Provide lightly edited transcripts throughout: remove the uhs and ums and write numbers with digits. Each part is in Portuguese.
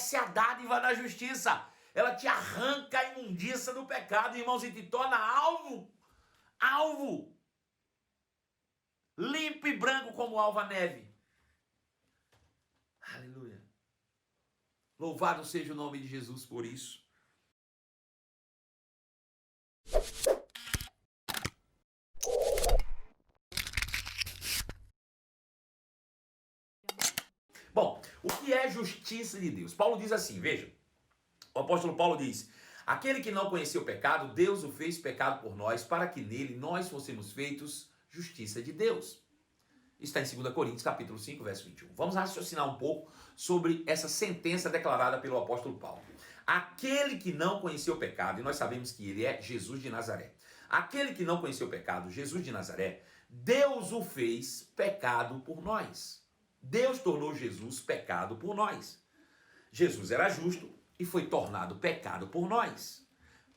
Essa é a dádiva da justiça. Ela te arranca a imundícia do pecado, irmãos, e te torna alvo. Alvo. Limpo e branco como alva neve. Aleluia. Louvado seja o nome de Jesus por isso. Bom, o que é justiça de Deus? Paulo diz assim, veja. O apóstolo Paulo diz: aquele que não conheceu o pecado, Deus o fez pecado por nós, para que nele nós fossemos feitos justiça de Deus. Está em 2 Coríntios, capítulo 5, verso 21. Vamos raciocinar um pouco sobre essa sentença declarada pelo apóstolo Paulo. Aquele que não conheceu o pecado, e nós sabemos que ele é Jesus de Nazaré. Aquele que não conheceu o pecado, Jesus de Nazaré, Deus o fez pecado por nós. Deus tornou Jesus pecado por nós. Jesus era justo e foi tornado pecado por nós,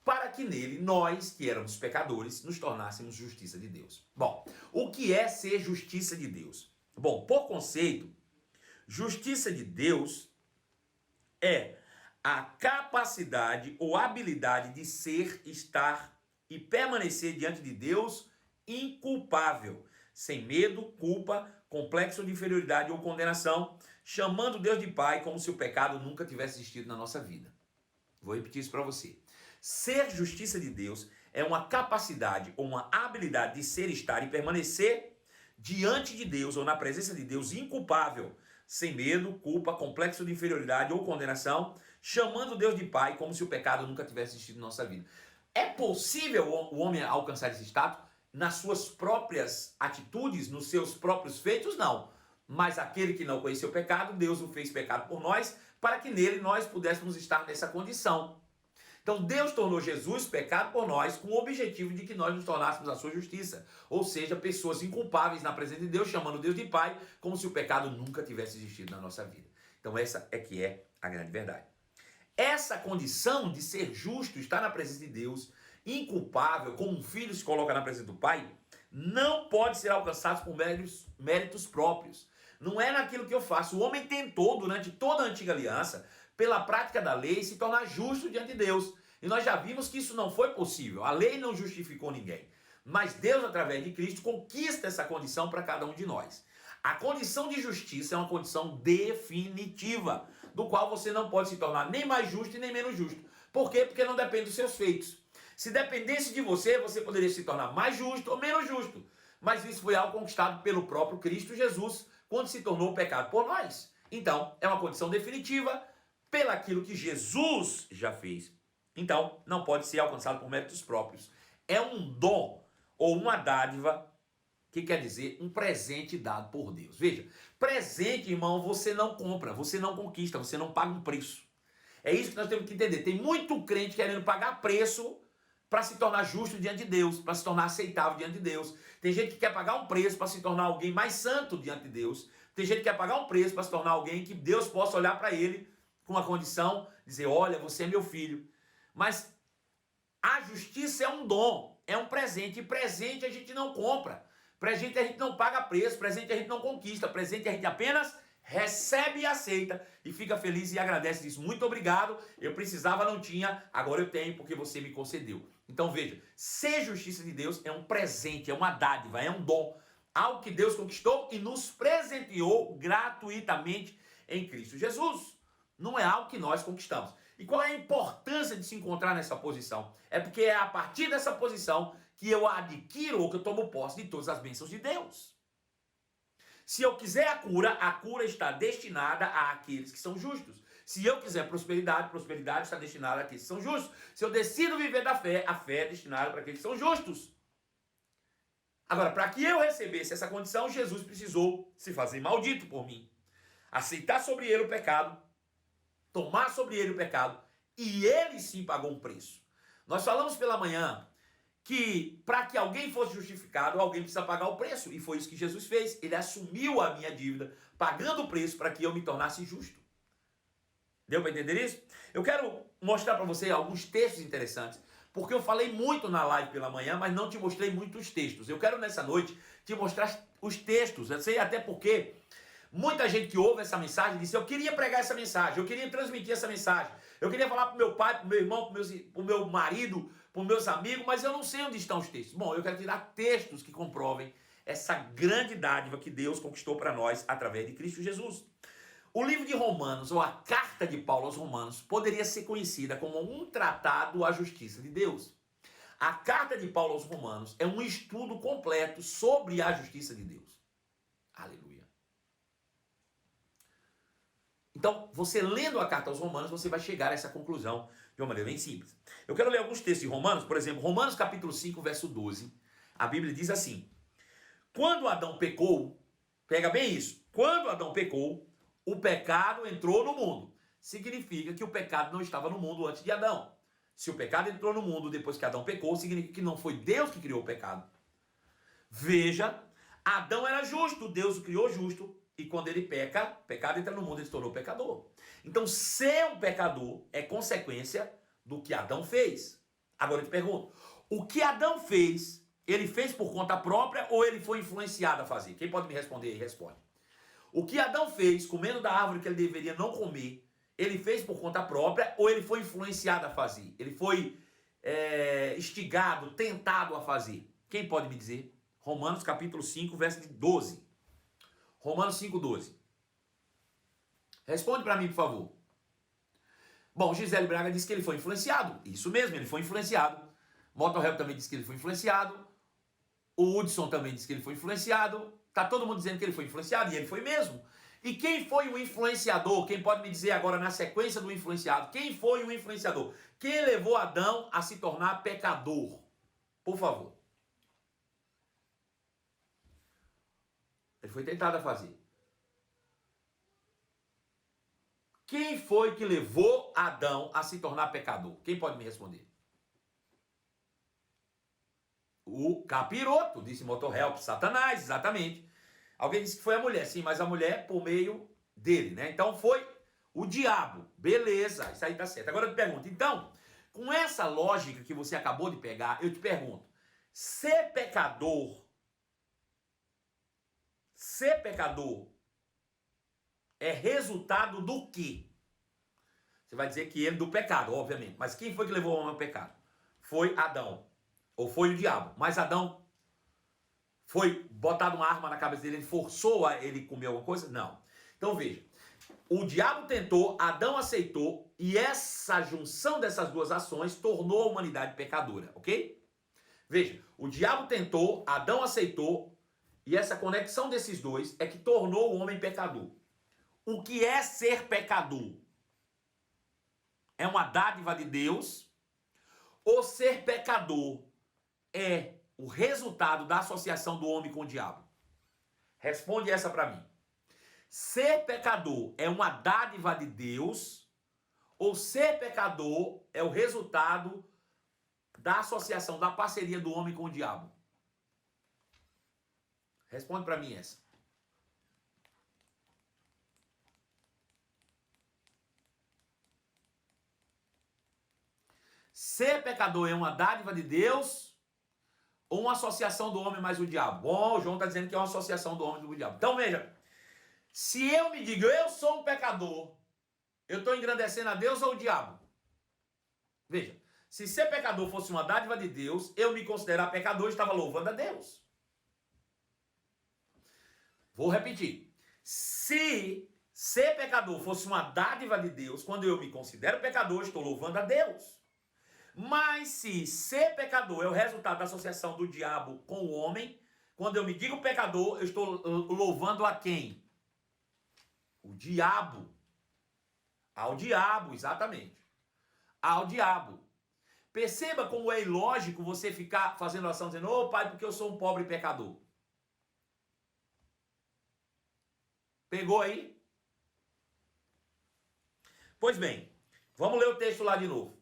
para que nele, nós, que éramos pecadores, nos tornássemos justiça de Deus. Bom, o que é ser justiça de Deus? Bom, por conceito, justiça de Deus é a capacidade ou habilidade de ser, estar e permanecer diante de Deus inculpável, sem medo, culpa, complexo de inferioridade ou condenação, chamando Deus de Pai como se o pecado nunca tivesse existido na nossa vida. Vou repetir isso para você. Ser justiça de Deus é uma capacidade ou uma habilidade de ser, estar e permanecer diante de Deus ou na presença de Deus inculpável, sem medo, culpa, complexo de inferioridade ou condenação, chamando Deus de Pai como se o pecado nunca tivesse existido na nossa vida. É possível o homem alcançar esse status nas suas próprias atitudes, nos seus próprios feitos? Não. Mas aquele que não conheceu o pecado, Deus o fez pecado por nós, para que nele nós pudéssemos estar nessa condição. Então Deus tornou Jesus pecado por nós com o objetivo de que nós nos tornássemos a sua justiça. Ou seja, pessoas inculpáveis na presença de Deus, chamando Deus de Pai, como se o pecado nunca tivesse existido na nossa vida. Então essa é que é a grande verdade. Essa condição de ser justo, estar na presença de Deus, inculpável, como um filho se coloca na presença do Pai, não pode ser alcançado por méritos próprios. Não é naquilo que eu faço. O homem tentou, durante toda a antiga aliança, pela prática da lei, se tornar justo diante de Deus. E nós já vimos que isso não foi possível. A lei não justificou ninguém. Mas Deus, através de Cristo, conquista essa condição para cada um de nós. A condição de justiça é uma condição definitiva, do qual você não pode se tornar nem mais justo e nem menos justo. Por quê? Porque não depende dos seus feitos. Se dependesse de você, você poderia se tornar mais justo ou menos justo. Mas isso foi algo conquistado pelo próprio Cristo Jesus, quando se tornou pecado por nós. Então, é uma condição definitiva pelaquilo que Jesus já fez. Então, não pode ser alcançado por méritos próprios. É um dom ou uma dádiva, que quer dizer um presente dado por Deus. Veja, presente, irmão, você não compra, você não conquista, você não paga um preço. É isso que nós temos que entender. Tem muito crente querendo pagar preço para se tornar justo diante de Deus, para se tornar aceitável diante de Deus. Tem gente que quer pagar um preço para se tornar alguém mais santo diante de Deus. Tem gente que quer pagar um preço para se tornar alguém que Deus possa olhar para ele com uma condição, dizer, olha, você é meu filho. Mas a justiça é um dom, é um presente. E presente a gente não compra. Presente a gente não paga preço, presente a gente não conquista. Presente a gente apenas recebe e aceita e fica feliz e agradece disso. Muito obrigado, eu precisava, não tinha, agora eu tenho porque você me concedeu. Então veja, ser justiça de Deus é um presente, é uma dádiva, é um dom. Algo que Deus conquistou e nos presenteou gratuitamente em Cristo Jesus. Não é algo que nós conquistamos. E qual é a importância de se encontrar nessa posição? É porque é a partir dessa posição que eu adquiro ou que eu tomo posse de todas as bênçãos de Deus. Se eu quiser a cura está destinada àqueles que são justos. Se eu quiser prosperidade, prosperidade está destinada àqueles que são justos. Se eu decido viver da fé, a fé é destinada para aqueles que são justos. Agora, para que eu recebesse essa condição, Jesus precisou se fazer maldito por mim. Aceitar sobre ele o pecado, tomar sobre ele o pecado, e ele sim pagou um preço. Nós falamos pela manhã que para que alguém fosse justificado, alguém precisa pagar o preço. E foi isso que Jesus fez. Ele assumiu a minha dívida, pagando o preço para que eu me tornasse justo. Deu para entender isso? Eu quero mostrar para você alguns textos interessantes, porque eu falei muito na live pela manhã, mas não te mostrei muitos textos. Eu quero nessa noite te mostrar os textos. Eu sei até porque Muita gente que ouve essa mensagem diz: eu queria pregar essa mensagem, eu queria transmitir essa mensagem, eu queria falar para o meu pai, para o meu irmão, para o meu marido, para os meus amigos, mas eu não sei onde estão os textos. Bom, eu quero tirar textos que comprovem essa grande dádiva que Deus conquistou para nós através de Cristo Jesus. O livro de Romanos, ou a carta de Paulo aos Romanos, poderia ser conhecida como um tratado à justiça de Deus. A carta de Paulo aos Romanos é um estudo completo sobre a justiça de Deus. Aleluia. Então, você lendo a carta aos Romanos, você vai chegar a essa conclusão de uma maneira bem simples. Eu quero ler alguns textos de Romanos, por exemplo, Romanos capítulo 5, verso 12. A Bíblia diz assim: quando Adão pecou, pega bem isso, quando Adão pecou, o pecado entrou no mundo. Significa que o pecado não estava no mundo antes de Adão. Se o pecado entrou no mundo depois que Adão pecou, significa que não foi Deus que criou o pecado. Veja, Adão era justo, Deus o criou justo, e quando ele peca, o pecado entra no mundo, ele se tornou pecador. Então, ser um pecador é consequência do que Adão fez. Agora eu te pergunto, o que Adão fez, ele fez por conta própria ou ele foi influenciado a fazer? Quem pode me responder aí? Responde. O que Adão fez, comendo da árvore que ele deveria não comer, ele fez por conta própria ou ele foi influenciado a fazer? Ele foi instigado, tentado a fazer? Quem pode me dizer? Romanos capítulo 5, verso 12. Romanos 5, 12. Responde para mim, por favor. Bom, Gisele Braga disse que ele foi influenciado. Isso mesmo, ele foi influenciado. Motorhelp também disse que ele foi influenciado. O Hudson também disse que ele foi influenciado. Tá todo mundo dizendo que ele foi influenciado, e ele foi mesmo. E quem foi o influenciador? Quem pode me dizer agora na sequência do influenciado? Quem foi o influenciador? Quem levou Adão a se tornar pecador? Por favor. Ele foi tentado a fazer. Quem foi que levou Adão a se tornar pecador? Quem pode me responder? O capiroto, disse Motorhelp, Satanás, exatamente. Alguém disse que foi a mulher, sim, mas a mulher por meio dele, né? Então foi o diabo. Beleza, isso aí tá certo. Agora eu te pergunto, então, com essa lógica que você acabou de pegar, eu te pergunto, ser pecador é resultado do quê? Você vai dizer que ele do pecado, obviamente. Mas quem foi que levou o homem ao pecado? Foi Adão. Ou foi o diabo. Mas Adão foi botado uma arma na cabeça dele, ele forçou a ele comer alguma coisa? Não. Então veja, o diabo tentou, Adão aceitou, e essa junção dessas duas ações tornou a humanidade pecadora, ok? Veja, o diabo tentou, Adão aceitou, e essa conexão desses dois é que tornou o homem pecador. O que é ser pecador? É uma dádiva de Deus? Ou ser pecador é o resultado da associação do homem com o diabo? Responde essa para mim. Ser pecador é uma dádiva de Deus? Ou ser pecador é o resultado da associação, da parceria do homem com o diabo? Responde para mim essa. Ser pecador é uma dádiva de Deus ou uma associação do homem mais o diabo? Bom, o João está dizendo que é uma associação do homem com o diabo. Então veja, se eu me digo eu sou um pecador, eu estou engrandecendo a Deus ou o diabo? Veja, se ser pecador fosse uma dádiva de Deus, eu me considerar pecador, estava louvando a Deus. Vou repetir. Se ser pecador fosse uma dádiva de Deus, quando eu me considero pecador, estou louvando a Deus. Mas se ser pecador é o resultado da associação do diabo com o homem, quando eu me digo pecador, eu estou louvando a quem? O diabo. Ao diabo, exatamente. Ao diabo. Perceba como é ilógico você ficar fazendo oração dizendo: ô pai, porque eu sou um pobre pecador. Pegou aí? Pois bem, vamos ler o texto lá de novo.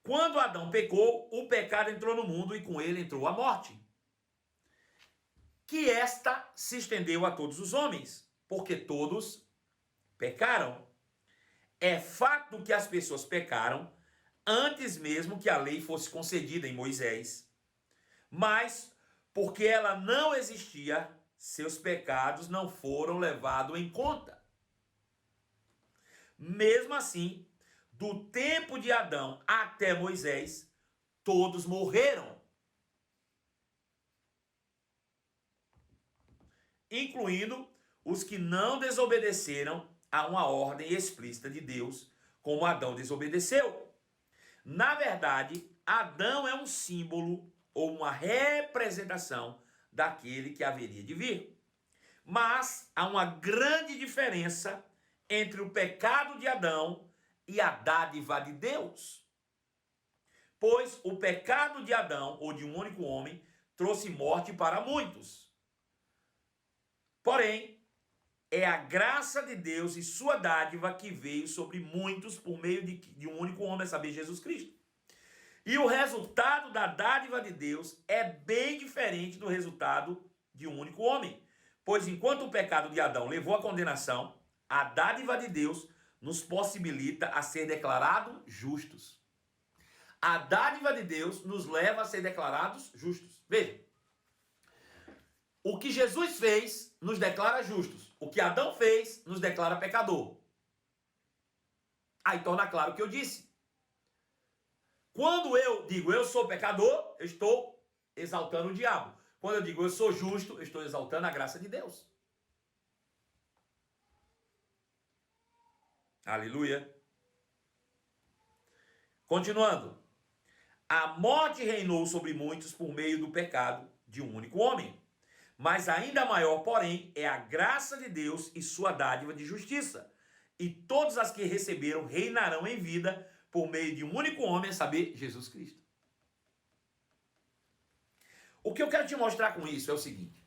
Quando Adão pecou, o pecado entrou no mundo e com ele entrou a morte. Que esta se estendeu a todos os homens, porque todos pecaram. É fato que as pessoas pecaram antes mesmo que a lei fosse concedida em Moisés. Mas, porque ela não existia, seus pecados não foram levados em conta. Mesmo assim, do tempo de Adão até Moisés, todos morreram, incluindo os que não desobedeceram a uma ordem explícita de Deus, como Adão desobedeceu. Na verdade, Adão é um símbolo ou uma representação daquele que haveria de vir. Mas há uma grande diferença entre o pecado de Adão e a dádiva de Deus. Pois o pecado de Adão, ou de um único homem, trouxe morte para muitos. Porém, é a graça de Deus e sua dádiva que veio sobre muitos por meio de um único homem, a saber, Jesus Cristo. E o resultado da dádiva de Deus é bem diferente do resultado de um único homem. Pois enquanto o pecado de Adão levou à condenação, a dádiva de Deus nos possibilita a ser declarados justos. A dádiva de Deus nos leva a ser declarados justos. Veja, o que Jesus fez nos declara justos. O que Adão fez nos declara pecador. Aí torna claro o que eu disse. Quando eu digo eu sou pecador, eu estou exaltando o diabo. Quando eu digo eu sou justo, eu estou exaltando a graça de Deus. Aleluia. Continuando. A morte reinou sobre muitos por meio do pecado de um único homem. Mas ainda maior, porém, é a graça de Deus e sua dádiva de justiça. E todas as que receberam reinarão em vida por meio de um único homem, a saber, Jesus Cristo. O que eu quero te mostrar com isso é o seguinte.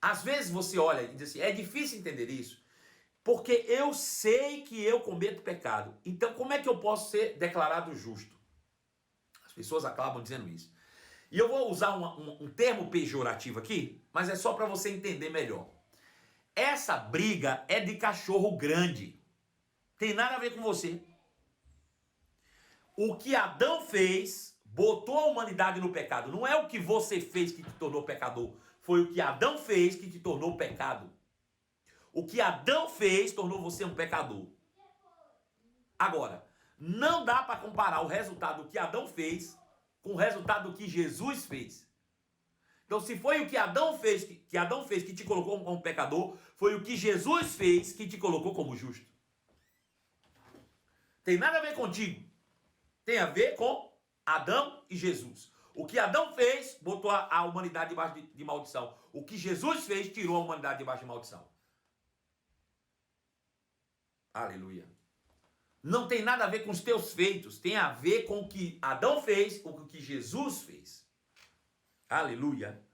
Às vezes você olha e diz assim, é difícil entender isso, porque eu sei que eu cometo pecado. Então como é que eu posso ser declarado justo? As pessoas acabam dizendo isso. E eu vou usar um termo pejorativo aqui, mas é só para você entender melhor. Essa briga é de cachorro grande. Tem nada a ver com você. O que Adão fez, botou a humanidade no pecado. Não é o que você fez que te tornou pecador. Foi o que Adão fez que te tornou pecado. O que Adão fez tornou você um pecador. Agora, não dá para comparar o resultado do que Adão fez com o resultado do que Jesus fez. Então, se foi o que Adão fez que te colocou como pecador, foi o que Jesus fez que te colocou como justo. Tem nada a ver contigo. Tem a ver com Adão e Jesus. O que Adão fez, botou a humanidade debaixo de maldição. O que Jesus fez, tirou a humanidade debaixo de maldição. Aleluia. Não tem nada a ver com os teus feitos. Tem a ver com o que Adão fez, com o que Jesus fez. Aleluia.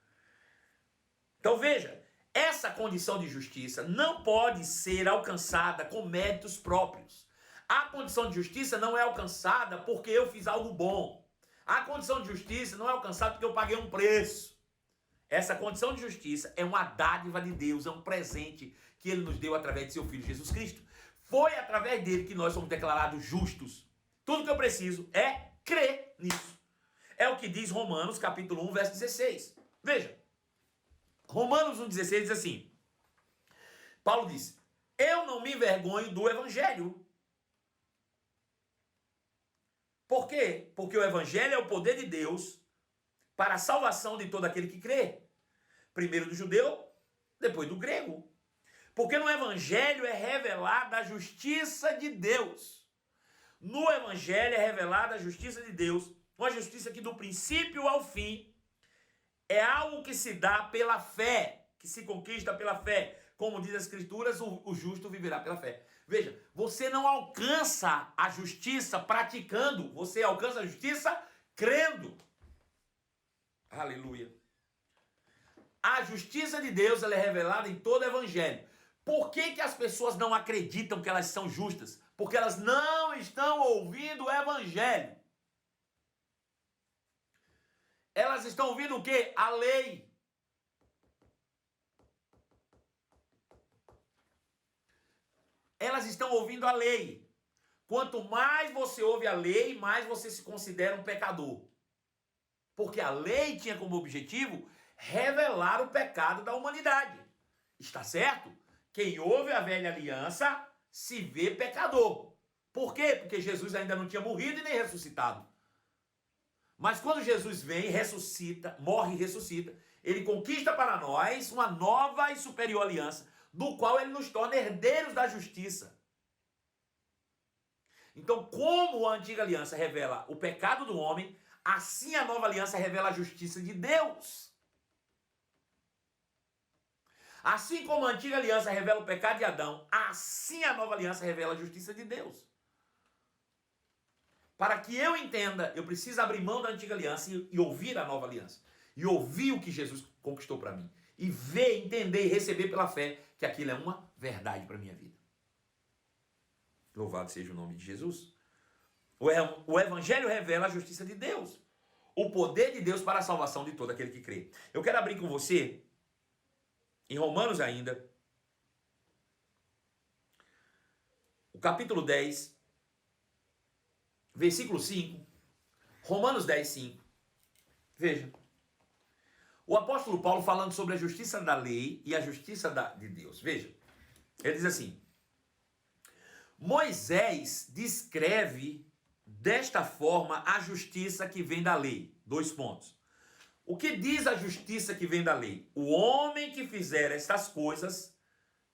Então veja, essa condição de justiça não pode ser alcançada com méritos próprios. A condição de justiça não é alcançada porque eu fiz algo bom. A condição de justiça não é alcançada porque eu paguei um preço. Essa condição de justiça é uma dádiva de Deus, é um presente que Ele nos deu através de seu Filho Jesus Cristo. Foi através dele que nós somos declarados justos. Tudo que eu preciso é crer nisso. É o que diz Romanos capítulo 1, verso 16. Veja, Romanos 1,16 diz assim, Paulo diz, eu não me envergonho do Evangelho. Por quê? Porque o Evangelho é o poder de Deus para a salvação de todo aquele que crê. Primeiro do judeu, depois do grego. Porque no Evangelho é revelada a justiça de Deus. No Evangelho é revelada a justiça de Deus, uma justiça que do princípio ao fim é algo que se dá pela fé, que se conquista pela fé. Como diz as Escrituras, o justo viverá pela fé. Veja, você não alcança a justiça praticando, você alcança a justiça crendo. Aleluia. A justiça de Deus ela é revelada em todo o Evangelho. Por que as pessoas não acreditam que elas são justas? Porque elas não estão ouvindo o Evangelho. Elas estão ouvindo o quê? A lei. Elas estão ouvindo a lei. Quanto mais você ouve a lei, mais você se considera um pecador. Porque a lei tinha como objetivo revelar o pecado da humanidade. Está certo? Quem ouve a velha aliança se vê pecador. Por quê? Porque Jesus ainda não tinha morrido e nem ressuscitado. Mas quando Jesus vem, ressuscita, morre e ressuscita, ele conquista para nós uma nova e superior aliança, do qual ele nos torna herdeiros da justiça. Então, como a antiga aliança revela o pecado do homem, assim a nova aliança revela a justiça de Deus. Assim como a antiga aliança revela o pecado de Adão, assim a nova aliança revela a justiça de Deus. Para que eu entenda, eu preciso abrir mão da antiga aliança e ouvir a nova aliança. E ouvir o que Jesus conquistou para mim. E ver, entender e receber pela fé que aquilo é uma verdade para a minha vida. Louvado seja o nome de Jesus. O Evangelho revela a justiça de Deus. O poder de Deus para a salvação de todo aquele que crê. Eu quero abrir com você, em Romanos ainda, o capítulo 10, versículo 5. Romanos 10, 5. Veja. O apóstolo Paulo falando sobre a justiça da lei e a justiça de Deus. Veja. Ele diz assim: Moisés descreve desta forma a justiça que vem da lei. 2 pontos. O que diz a justiça que vem da lei? O homem que fizer estas coisas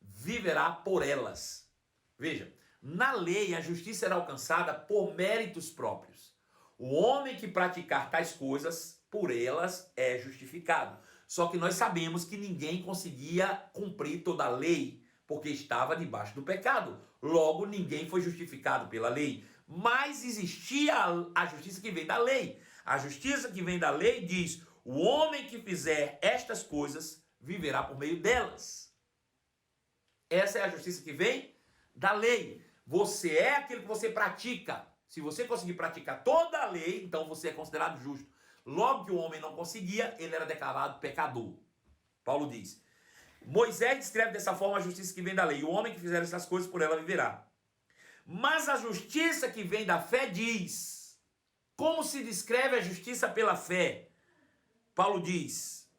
viverá por elas. Veja, na lei a justiça era alcançada por méritos próprios. O homem que praticar tais coisas, por elas é justificado. Só que nós sabemos que ninguém conseguia cumprir toda a lei, porque estava debaixo do pecado. Logo, ninguém foi justificado pela lei. Mas existia a justiça que vem da lei. A justiça que vem da lei diz: o homem que fizer estas coisas viverá por meio delas. Essa é a justiça que vem da lei. Você é aquilo que você pratica. Se você conseguir praticar toda a lei, então você é considerado justo. Logo que o homem não conseguia, ele era declarado pecador. Paulo diz: Moisés descreve dessa forma a justiça que vem da lei. O homem que fizer essas coisas, por ela viverá. Mas a justiça que vem da fé diz: como se descreve a justiça pela fé? Paulo diz: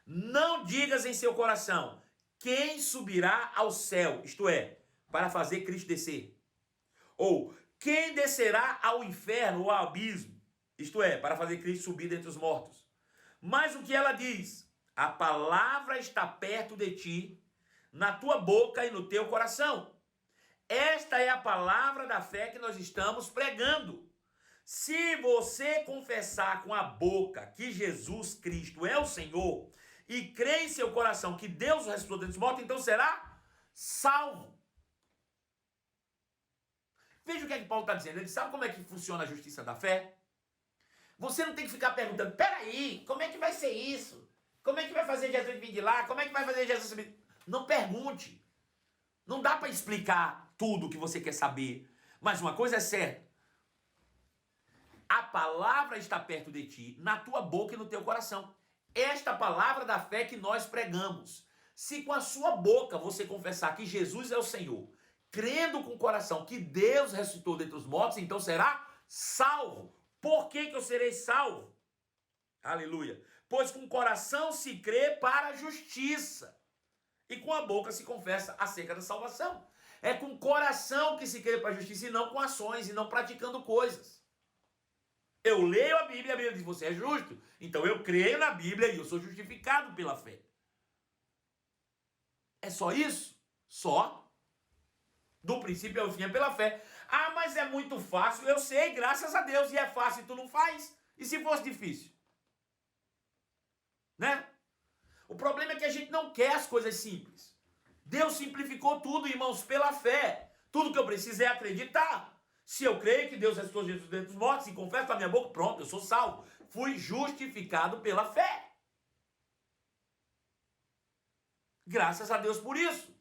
não digas em seu coração, quem subirá ao céu, isto é, para fazer Cristo descer? Ou, quem descerá ao inferno ou ao abismo, isto é, para fazer Cristo subir dentre os mortos? Mas o que ela diz? A palavra está perto de ti, na tua boca e no teu coração. Esta é a palavra da fé que nós estamos pregando. Se você confessar com a boca que Jesus Cristo é o Senhor e crer em seu coração que Deus o ressuscitou dentre os mortos, então será salvo. Veja o que é que Paulo está dizendo. Ele sabe como é que funciona a justiça da fé? Você não tem que ficar perguntando: peraí, como é que vai ser isso? Como é que vai fazer Jesus vir de lá? Como é que vai fazer Jesus subir? Não pergunte. Não dá para explicar tudo o que você quer saber. Mas uma coisa é certa: a palavra está perto de ti, na tua boca e no teu coração. Esta palavra da fé que nós pregamos. Se com a sua boca você confessar que Jesus é o Senhor, crendo com o coração que Deus ressuscitou dentre os mortos, então será salvo. Por que eu serei salvo? Aleluia. Pois com o coração se crê para a justiça, e com a boca se confessa acerca da salvação. É com o coração que se crê para a justiça, e não com ações, e não praticando coisas. Eu leio a Bíblia diz: você é justo. Então eu creio na Bíblia e eu sou justificado pela fé. É só isso? Só. Do princípio ao fim é pela fé. Ah, mas é muito fácil. Eu sei, graças a Deus. E é fácil e tu não faz? E se fosse difícil? Né? O problema é que a gente não quer as coisas simples. Deus simplificou tudo, irmãos, pela fé. Tudo que eu preciso é acreditar. Se eu creio que Deus ressuscitou Jesus dentre os mortos e confesso com a minha boca, pronto, eu sou salvo. Fui justificado pela fé. Graças a Deus por isso.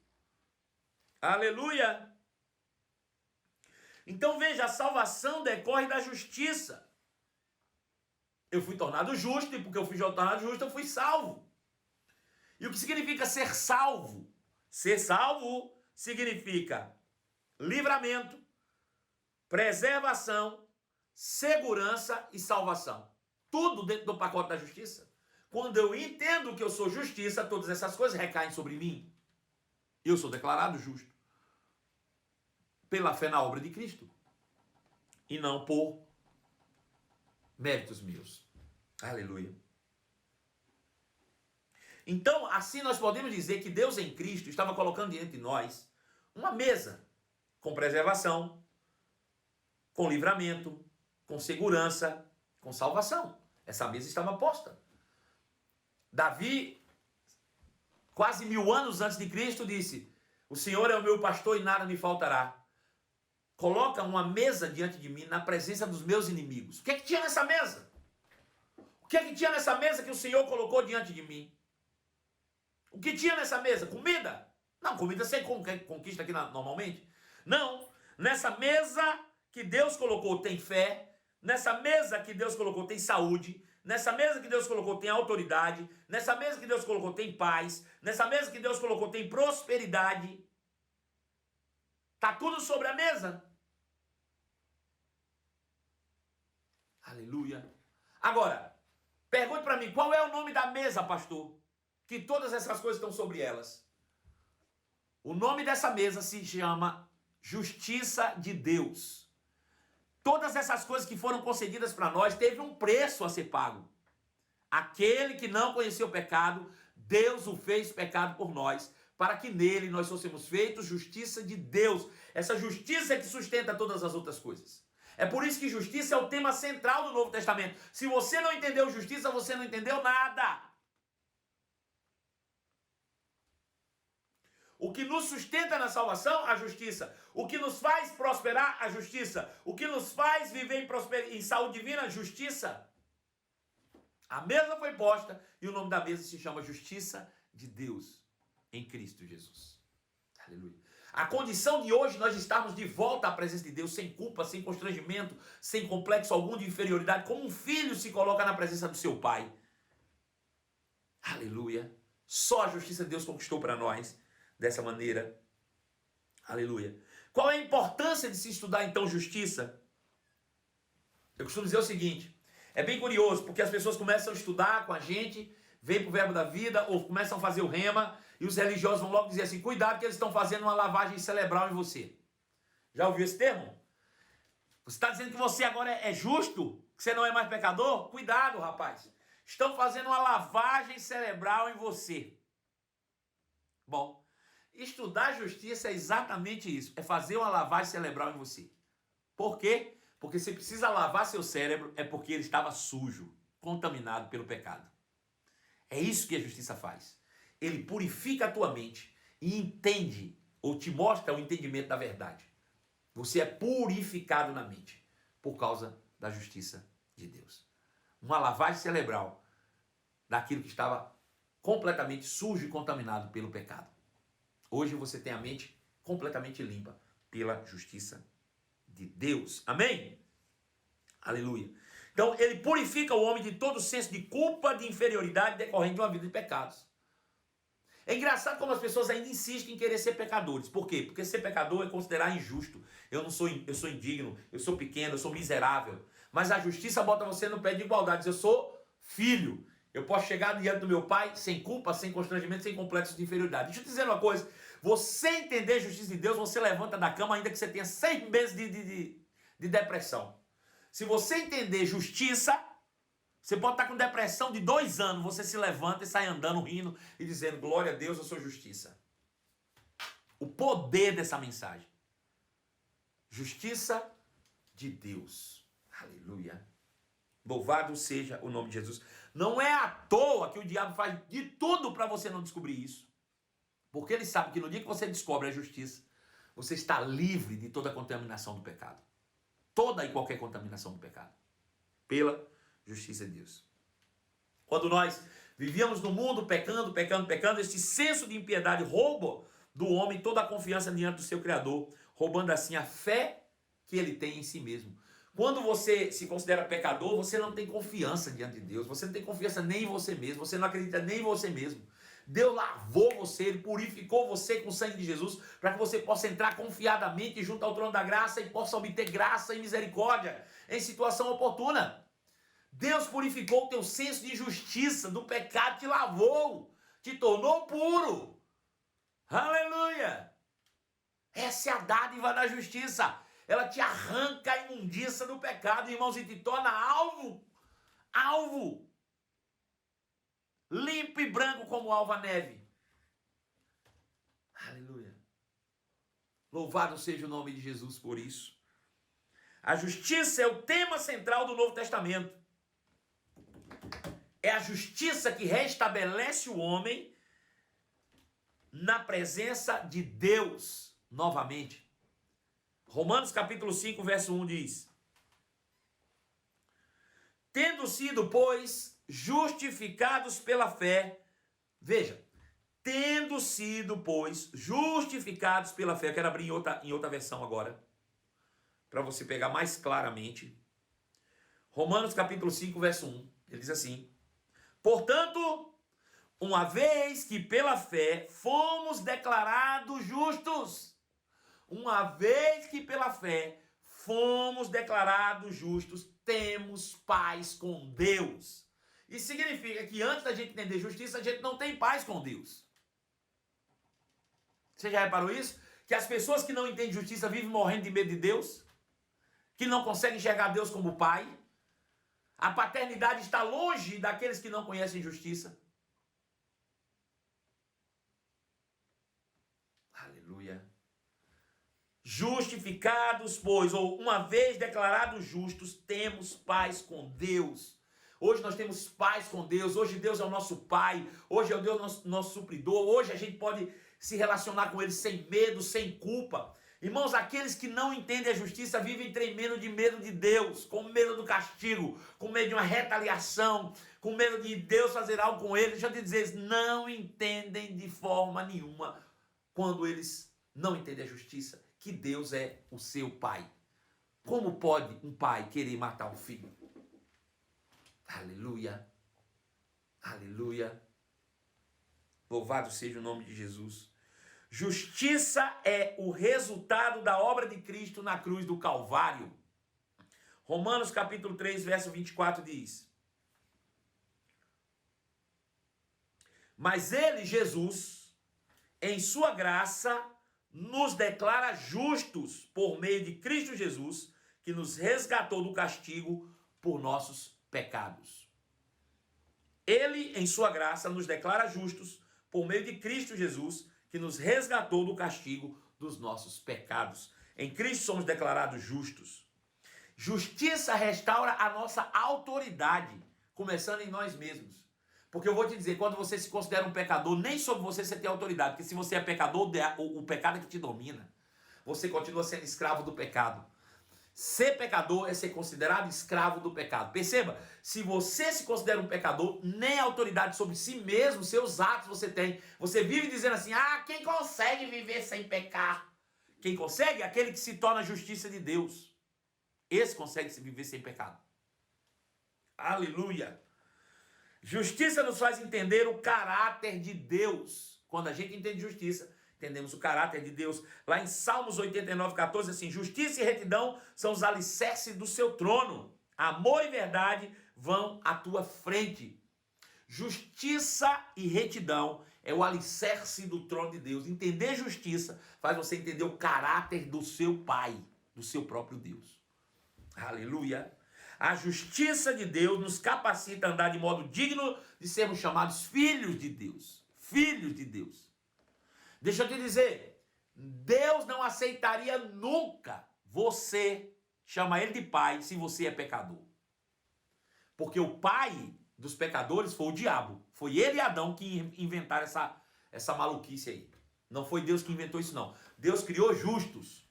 Aleluia. Então veja, a salvação decorre da justiça. Eu fui tornado justo e porque eu fui tornado justo, eu fui salvo. E o que significa ser salvo? Ser salvo significa livramento, preservação, segurança e salvação. Tudo dentro do pacote da justiça. quando eu entendo que eu sou justiça, todas essas coisas recaem sobre mim. Eu sou declarado justo pela fé na obra de Cristo e não por méritos meus. Aleluia. Então, assim nós podemos dizer que Deus em Cristo estava colocando diante de nós uma mesa com preservação, com livramento, com segurança, com salvação. Essa mesa estava posta. Davi, quase 1000 anos antes de Cristo, disse: o Senhor é o meu pastor e nada me faltará. Coloca uma mesa diante de mim na presença dos meus inimigos. O que é que tinha nessa mesa? O que é que tinha nessa mesa que o Senhor colocou diante de mim? O que tinha nessa mesa? Comida? Não, comida você conquista aqui normalmente. Não, nessa mesa que Deus colocou tem fé, nessa mesa que Deus colocou tem saúde, nessa mesa que Deus colocou tem autoridade, nessa mesa que Deus colocou tem paz, nessa mesa que Deus colocou tem prosperidade. Está tudo sobre a mesa. Aleluia. Agora, pergunte para mim, qual é o nome da mesa, pastor? Que todas essas coisas estão sobre elas. O nome dessa mesa se chama Justiça de Deus. Todas essas coisas que foram concedidas para nós teve um preço a ser pago. Aquele que não conheceu o pecado, Deus o fez pecado por nós, para que nele nós fossemos feitos justiça de Deus. Essa justiça é que sustenta todas as outras coisas. É por isso que justiça é o tema central do Novo Testamento. Se você não entendeu justiça, você não entendeu nada. O que nos sustenta na salvação, a justiça. O que nos faz prosperar, a justiça. O que nos faz viver em saúde divina, a justiça. A mesa foi posta e o nome da mesa se chama Justiça de Deus em Cristo Jesus. Aleluia. A condição de hoje nós estarmos de volta à presença de Deus, sem culpa, sem constrangimento, sem complexo algum de inferioridade, como um filho se coloca na presença do seu pai. Aleluia. Só a justiça de Deus conquistou para nós dessa maneira. Aleluia. Qual é a importância de se estudar então justiça? Eu costumo dizer o seguinte, é bem curioso, porque as pessoas começam a estudar com a gente, vêm para o verbo da vida, ou começam a fazer o rema, e os religiosos vão logo dizer assim, cuidado que eles estão fazendo uma lavagem cerebral em você. Já ouviu esse termo? Você está dizendo que você agora é justo? Que você não é mais pecador? Cuidado, rapaz. Estão fazendo uma lavagem cerebral em você. Bom, estudar justiça é exatamente isso. É fazer uma lavagem cerebral em você. Por quê? Porque você precisa lavar seu cérebro, é porque ele estava sujo, contaminado pelo pecado. É isso que a justiça faz. Ele purifica a tua mente e entende, ou te mostra o entendimento da verdade. Você é purificado na mente por causa da justiça de Deus. Uma lavagem cerebral daquilo que estava completamente sujo e contaminado pelo pecado. Hoje você tem a mente completamente limpa pela justiça de Deus. Amém? Aleluia. Então, ele purifica o homem de todo senso de culpa, de inferioridade decorrente de uma vida de pecados. É engraçado como as pessoas ainda insistem em querer ser pecadores. Por quê? Porque ser pecador é considerar injusto. Eu sou indigno, eu sou pequeno, eu sou miserável. Mas a justiça bota você no pé de igualdade. Eu sou filho. Eu posso chegar diante do meu pai sem culpa, sem constrangimento, sem complexo de inferioridade. Deixa eu te dizer uma coisa. Você entender a justiça de Deus, você levanta da cama ainda que você tenha 6 meses de depressão. Se você entender justiça, você pode estar com depressão de 2 anos, você se levanta e sai andando, rindo e dizendo, glória a Deus, eu sou justiça. O poder dessa mensagem. Justiça de Deus. Aleluia. Louvado seja o nome de Jesus. Não é à toa que o diabo faz de tudo para você não descobrir isso. Porque ele sabe que no dia que você descobre a justiça, você está livre de toda a contaminação do pecado. Toda e qualquer contaminação do pecado. Pela justiça de Deus. Quando nós vivíamos no mundo pecando, esse senso de impiedade rouba do homem toda a confiança diante do seu Criador, roubando assim a fé que ele tem em si mesmo. Quando você se considera pecador, você não tem confiança diante de Deus, você não tem confiança nem em você mesmo, você não acredita nem em você mesmo. Deus lavou você, Ele purificou você com o sangue de Jesus, para que você possa entrar confiadamente junto ao trono da graça e possa obter graça e misericórdia em situação oportuna. Deus purificou o teu senso de justiça, do pecado te lavou, te tornou puro. Aleluia! Essa é a dádiva da justiça. Ela te arranca a imundícia do pecado, irmãos, e te torna alvo. Limpo e branco como alva neve. Aleluia. Louvado seja o nome de Jesus por isso. A justiça é o tema central do Novo Testamento. É a justiça que restabelece o homem na presença de Deus novamente. Romanos capítulo 5, verso 1 diz: tendo sido, pois, justificados pela fé. Veja, tendo sido, pois, justificados pela fé. Eu quero abrir em outra versão agora, para você pegar mais claramente. Romanos capítulo 5, verso 1. Ele diz assim: portanto, uma vez que pela fé fomos declarados justos. Uma vez que pela fé fomos declarados justos, temos paz com Deus. Isso significa que antes da gente entender justiça, a gente não tem paz com Deus. Você já reparou isso? Que as pessoas que não entendem justiça vivem morrendo de medo de Deus? Que não conseguem enxergar Deus como Pai? A paternidade está longe daqueles que não conhecem justiça. Aleluia. Justificados, pois, ou uma vez declarados justos, temos paz com Deus. Hoje nós temos paz com Deus. Hoje Deus é o nosso Pai. Hoje é Deus nosso supridor. Hoje a gente pode se relacionar com Ele sem medo, sem culpa. Irmãos, aqueles que não entendem a justiça vivem tremendo de medo de Deus, com medo do castigo, com medo de uma retaliação, com medo de Deus fazer algo com eles. Deixa eu te dizer, eles não entendem de forma nenhuma, quando eles não entendem a justiça, que Deus é o seu Pai. Como pode um pai querer matar um filho? Aleluia. Aleluia. Louvado seja o nome de Jesus. Justiça é o resultado da obra de Cristo na cruz do Calvário. Romanos capítulo 3, verso 24 diz: mas ele, Jesus, em sua graça, nos declara justos por meio de Cristo Jesus, que nos resgatou do castigo por nossos pecados. Ele, em sua graça, nos declara justos por meio de Cristo Jesus, que nos resgatou do castigo dos nossos pecados. Em Cristo somos declarados justos. Justiça restaura a nossa autoridade, começando em nós mesmos. Porque eu vou te dizer, quando você se considera um pecador, nem sobre você tem autoridade. Porque se você é pecador, o pecado é que te domina. Você continua sendo escravo do pecado. Ser pecador é ser considerado escravo do pecado. Perceba, se você se considera um pecador, nem autoridade sobre si mesmo, seus atos você tem. Você vive dizendo assim, quem consegue viver sem pecar? Quem consegue é aquele que se torna a justiça de Deus. Esse consegue se viver sem pecado. Aleluia. Justiça nos faz entender o caráter de Deus. Quando a gente entende justiça, entendemos o caráter de Deus. Lá em Salmos 89, 14, assim: justiça e retidão são os alicerces do seu trono. Amor e verdade vão à tua frente. Justiça e retidão é o alicerce do trono de Deus. Entender justiça faz você entender o caráter do seu Pai, do seu próprio Deus. Aleluia. A justiça de Deus nos capacita a andar de modo digno de sermos chamados filhos de Deus. Filhos de Deus. Deixa eu te dizer, Deus não aceitaria nunca você chamar Ele de Pai se você é pecador. Porque o pai dos pecadores foi o diabo. Foi ele e Adão que inventaram essa maluquice aí. Não foi Deus que inventou isso, não. Deus criou justos.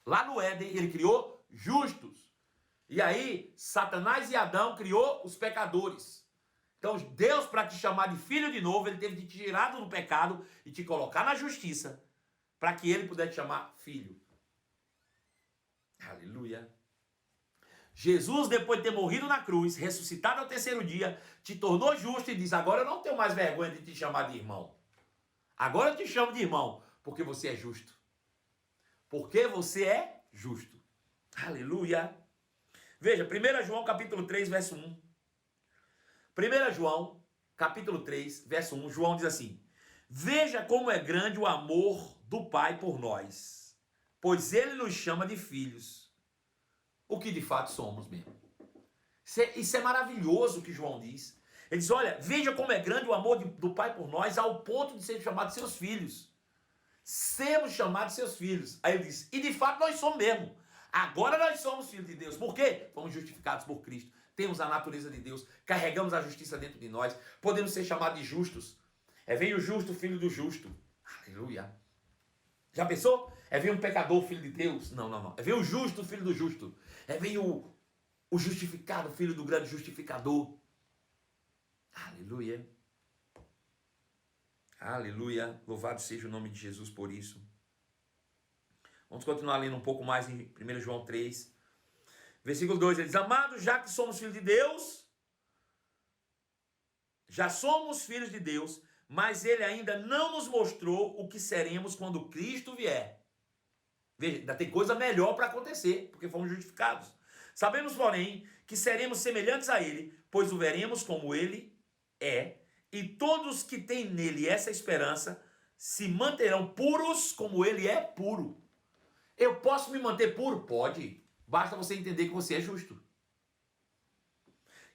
Lá no Éden, Ele criou justos. E aí, Satanás e Adão criou os pecadores. Então, Deus, para te chamar de filho de novo, Ele teve de te tirar do pecado e te colocar na justiça, para que Ele pudesse te chamar filho. Aleluia. Jesus, depois de ter morrido na cruz, ressuscitado ao terceiro dia, te tornou justo e diz: agora eu não tenho mais vergonha de te chamar de irmão. Agora eu te chamo de irmão, porque você é justo. Porque você é justo. Aleluia. Veja, 1 João capítulo 3, verso 1. 1 João, capítulo 3, verso 1, João diz assim: veja como é grande o amor do Pai por nós, pois ele nos chama de filhos, o que de fato somos mesmo. Isso é maravilhoso o que João diz. Ele diz, olha, veja como é grande o amor do Pai por nós, ao ponto de sermos chamados seus filhos. Sermos chamados seus filhos. Aí ele diz, e de fato nós somos mesmo. Agora nós somos filhos de Deus. Por quê? Fomos justificados por Cristo. Temos a natureza de Deus. Carregamos a justiça dentro de nós. Podemos ser chamados de justos. Vem o justo, filho do justo. Aleluia. Já pensou? Vem um pecador, filho de Deus. Não. Vem o justo, filho do justo. Vem o justificado, filho do grande justificador. Aleluia. Aleluia. Louvado seja o nome de Jesus por isso. Vamos continuar lendo um pouco mais em 1 João 3. Versículo 2, ele diz, amados, já que somos filhos de Deus, já somos filhos de Deus, mas ele ainda não nos mostrou o que seremos quando Cristo vier. Veja, ainda tem coisa melhor para acontecer, porque fomos justificados. Sabemos, porém, que seremos semelhantes a ele, pois o veremos como ele é, e todos que têm nele essa esperança se manterão puros como ele é puro. Eu posso me manter puro? Pode. Basta você entender que você é justo.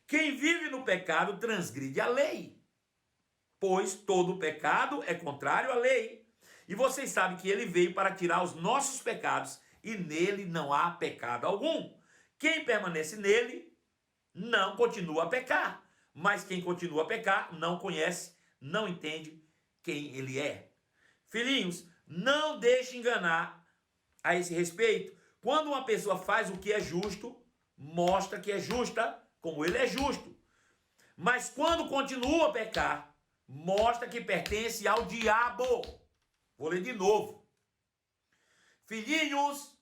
Quem vive no pecado transgride a lei, pois todo pecado é contrário à lei. E vocês sabem que ele veio para tirar os nossos pecados, e nele não há pecado algum. Quem permanece nele não continua a pecar, mas quem continua a pecar não conhece, não entende quem ele é. Filhinhos, não deixe enganar a esse respeito. Quando uma pessoa faz o que é justo, mostra que é justa, como ele é justo. Mas quando continua a pecar, mostra que pertence ao diabo. Vou ler de novo. Filhinhos,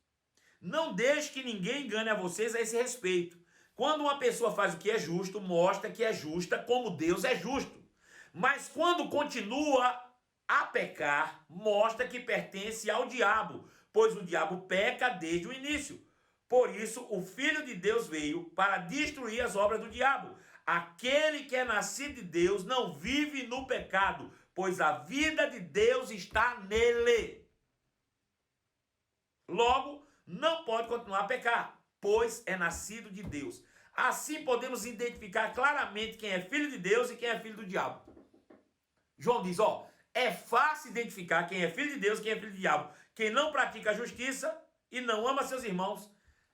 não deixe que ninguém engane a vocês a esse respeito. Quando uma pessoa faz o que é justo, mostra que é justa, como Deus é justo. Mas quando continua a pecar, mostra que pertence ao diabo, pois o diabo peca desde o início. Por isso, o Filho de Deus veio para destruir as obras do diabo. Aquele que é nascido de Deus não vive no pecado, pois a vida de Deus está nele. Logo, não pode continuar a pecar, pois é nascido de Deus. Assim podemos identificar claramente quem é filho de Deus e quem é filho do diabo. João diz, é fácil identificar quem é filho de Deus e quem é filho do diabo. Quem não pratica a justiça e não ama seus irmãos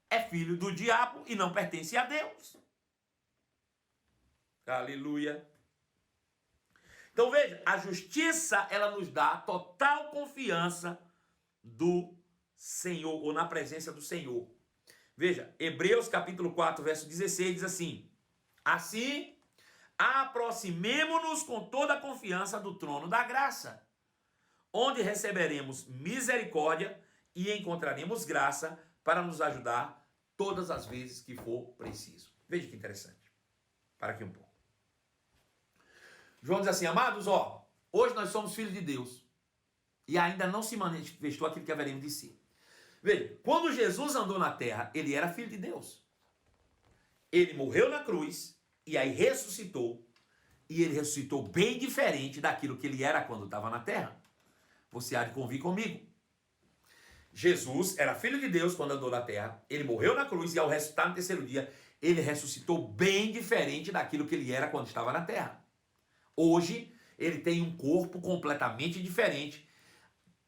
é filho do diabo e não pertence a Deus. Aleluia. Então veja, a justiça, ela nos dá total confiança do Senhor, ou na presença do Senhor. Veja, Hebreus capítulo 4, verso 16 diz assim, assim, aproximemo-nos com toda a confiança do trono da graça, onde receberemos misericórdia e encontraremos graça para nos ajudar todas as vezes que for preciso. Veja que interessante. Para aqui um pouco. João diz assim, amados, hoje nós somos filhos de Deus e ainda não se manifestou aquilo que haveremos de ser. Veja, quando Jesus andou na terra, ele era filho de Deus. Ele morreu na cruz e aí ressuscitou. E ele ressuscitou bem diferente daquilo que ele era quando estava na terra. Você há de convir comigo. Jesus era filho de Deus quando andou na terra. Ele morreu na cruz e ao ressuscitar no terceiro dia, ele ressuscitou bem diferente daquilo que ele era quando estava na terra. Hoje, ele tem um corpo completamente diferente,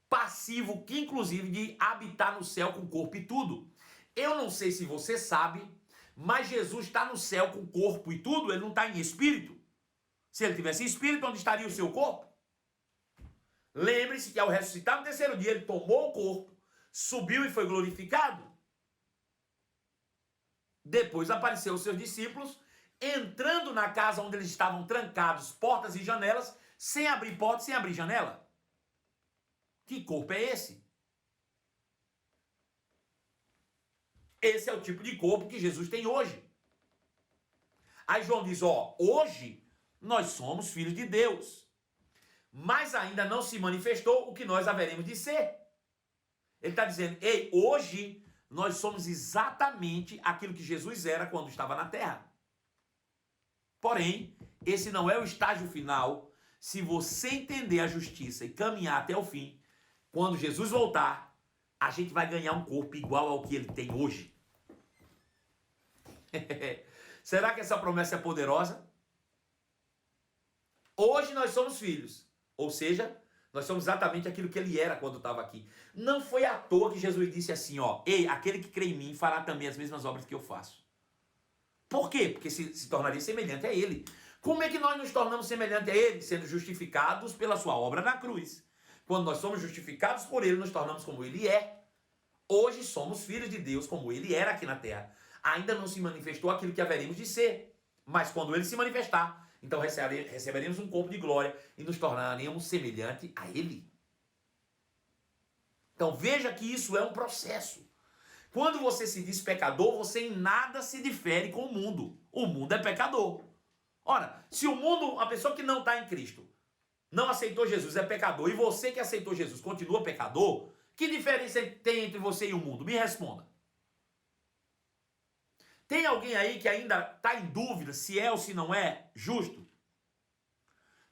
passivo, que inclusive de habitar no céu com corpo e tudo. Eu não sei se você sabe, mas Jesus está no céu com corpo e tudo, ele não está em espírito. Se ele tivesse espírito, onde estaria o seu corpo? Lembre-se que ao ressuscitar no terceiro dia, ele tomou o corpo, subiu e foi glorificado. Depois apareceu os seus discípulos, entrando na casa onde eles estavam trancados, portas e janelas, sem abrir porta, sem abrir janela. Que corpo é esse? Esse é o tipo de corpo que Jesus tem hoje. Aí João diz, hoje nós somos filhos de Deus, mas ainda não se manifestou o que nós haveremos de ser. Ele está dizendo, hoje nós somos exatamente aquilo que Jesus era quando estava na terra. Porém, esse não é o estágio final. Se você entender a justiça e caminhar até o fim, quando Jesus voltar, a gente vai ganhar um corpo igual ao que ele tem hoje. Será que essa promessa é poderosa? Hoje nós somos filhos, ou seja, nós somos exatamente aquilo que ele era quando estava aqui. Não foi à toa que Jesus disse assim, ó, ei, aquele que crê em mim fará também as mesmas obras que eu faço. Por quê? Porque se tornaria semelhante a ele. Como é que nós nos tornamos semelhante a ele? Sendo justificados pela sua obra na cruz. Quando nós somos justificados por ele, nos tornamos como ele é. Hoje somos filhos de Deus como ele era aqui na terra. Ainda não se manifestou aquilo que haveremos de ser. Mas quando ele se manifestar, então receberemos um corpo de glória e nos tornaremos semelhante a ele. Então veja que isso é um processo. Quando você se diz pecador, você em nada se difere com o mundo. O mundo é pecador. Ora, se o mundo, a pessoa que não está em Cristo, não aceitou Jesus, é pecador, e você que aceitou Jesus continua pecador, que diferença tem entre você e o mundo? Me responda. Tem alguém aí que ainda está em dúvida se é ou se não é justo?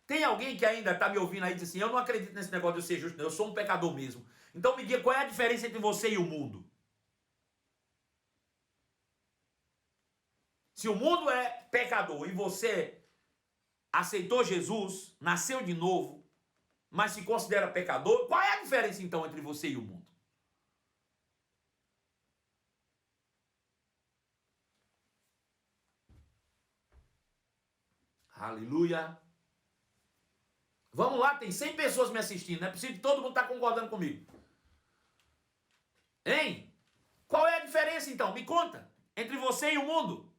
Tem alguém que ainda está me ouvindo aí e diz assim, eu não acredito nesse negócio de eu ser justo, eu sou um pecador mesmo. Então me diga qual é a diferença entre você e o mundo? Se o mundo é pecador e você aceitou Jesus, nasceu de novo, mas se considera pecador, qual é a diferença então entre você e o mundo? Aleluia. Vamos lá, tem 100 pessoas me assistindo, não é possível que todo mundo está concordando comigo. Hein? Qual é a diferença então? Me conta, entre você e o mundo.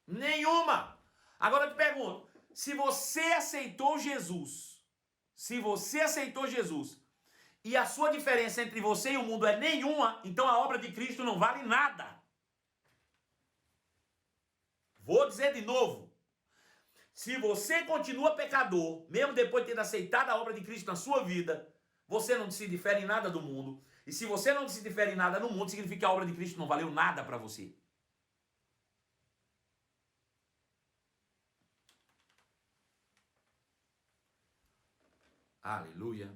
Nenhuma. Agora eu te pergunto, se você aceitou Jesus, e a sua diferença entre você e o mundo é nenhuma, então a obra de Cristo não vale nada. Vou dizer de novo. Se você continua pecador, mesmo depois de ter aceitado a obra de Cristo na sua vida, você não se difere em nada do mundo. E se você não se difere em nada no mundo, significa que a obra de Cristo não valeu nada para você. Aleluia.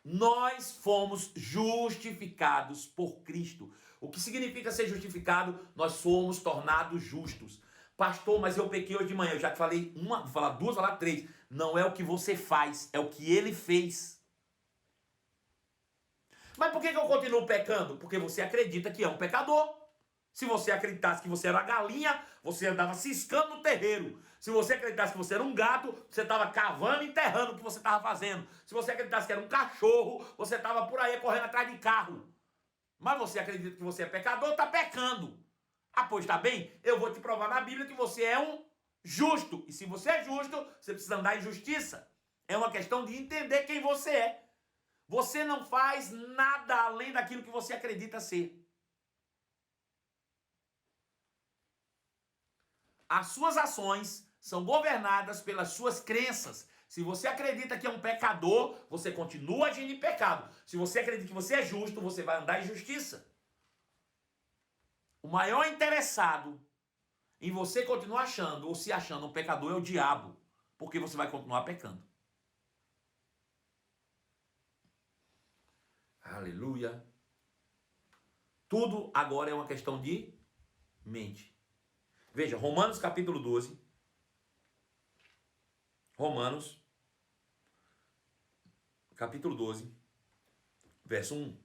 Nós fomos justificados por Cristo. O que significa ser justificado? Nós fomos tornados justos. Pastor, mas eu pequei hoje de manhã. Eu já te falei uma, vou falar duas, vou falar três. Não é o que você faz, é o que ele fez. Mas por que eu continuo pecando? Porque você acredita que é um pecador. Se você acreditasse que você era galinha, você andava ciscando no terreiro. Se você acreditasse que você era um gato, você estava cavando e enterrando o que você estava fazendo. Se você acreditasse que era um cachorro, você estava por aí correndo atrás de carro. Mas você acredita que você é pecador, está pecando. Ah, pois está bem, eu vou te provar na Bíblia que você é um justo. E se você é justo, você precisa andar em justiça. É uma questão de entender quem você é. Você não faz nada além daquilo que você acredita ser. As suas ações são governadas pelas suas crenças. Se você acredita que é um pecador, você continua agindo em pecado. Se você acredita que você é justo, você vai andar em justiça. O maior interessado em você continuar achando ou se achando um pecador é o diabo, porque você vai continuar pecando. Aleluia. Tudo agora é uma questão de mente. Veja, Romanos capítulo 12. Romanos capítulo 12, verso 1.